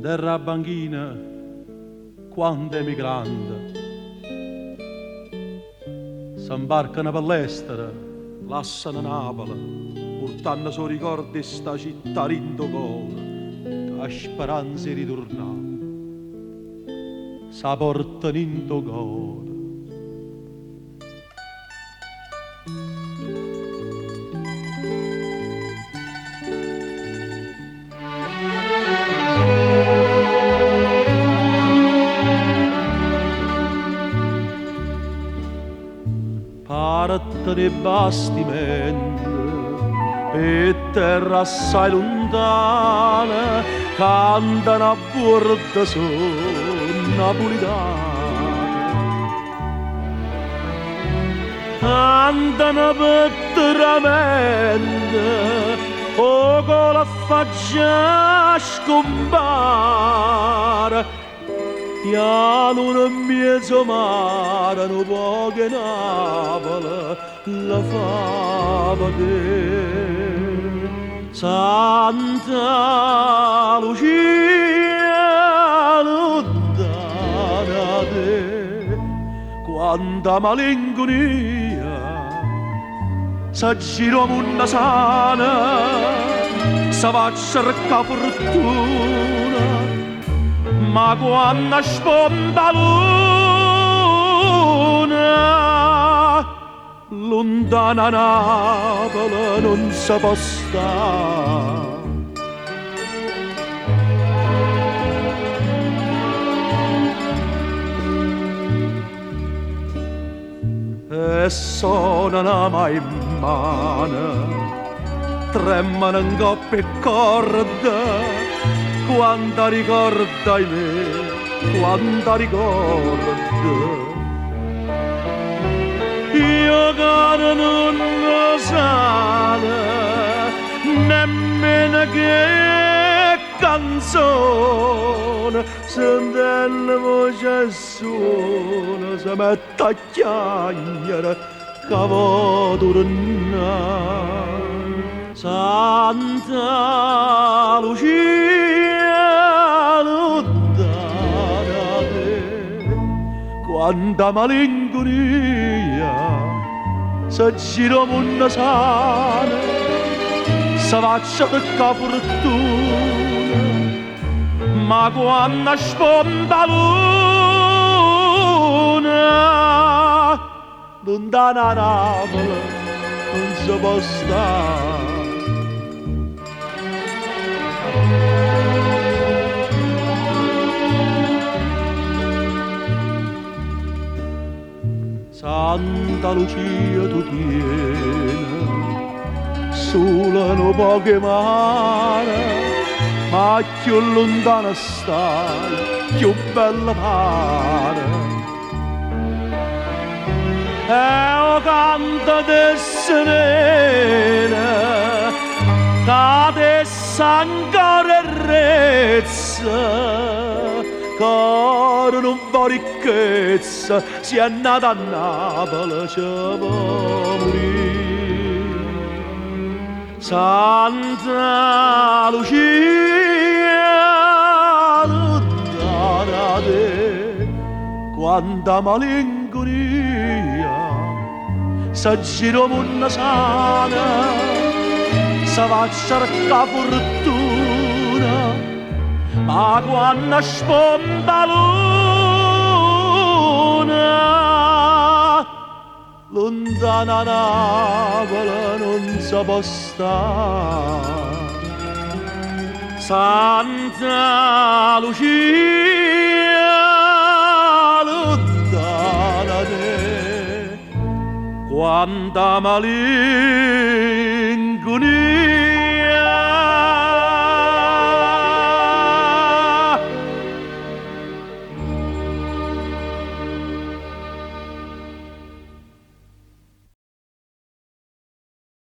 Derra banchina quando è migrante s'imbarcano per l'estero, lasciano Napoli, portando suoi ricordi di sta città rindo cuore, che ha speranza di ritornare, sa portano in tuo cuore. Parte di bastimenti e terra assai lontana cantano a bordo su napolitana, cantano petteramente o con la faccia scompare. Piano nel mezzo mare, no poche Napoli, la fa vedere. Santa Lucia, lontana da te, quanta malinconia, s'aggiro una sana, sa va a cercare fortuna, ma quando sponda luna, lontana Napoli non si può stare. E suonano mai in mano, tremano in coppia e corda, quanta ricorda in me, quanta ricorda. Io che non lo sane, nemmeno che canzone, sentendo voce e suona, si mette a chiagliare, che vuoi tornare. Santa Lucia, lontana da te, quanta malinconia, s'aggiro una sana, sa faccia tocca fortuna, ma quando sponda luna, lontana Napoli non si può stare. Santa Lucia tu tieni, sola no poche mare, ma più lontana stai, più bella pare. E o canta de serena, che adesso ancora è rezza, caro non va ricchezza, si è nata a Napoli, ci può morire. Santa Lucia, lontana da te, quanta malinconia, s'aggiro una sana, sa va a cercare fortuna, ma quando sponda luna, lontana Napoli non si può stare. Santa Lucia, lontana da te, quanta maligna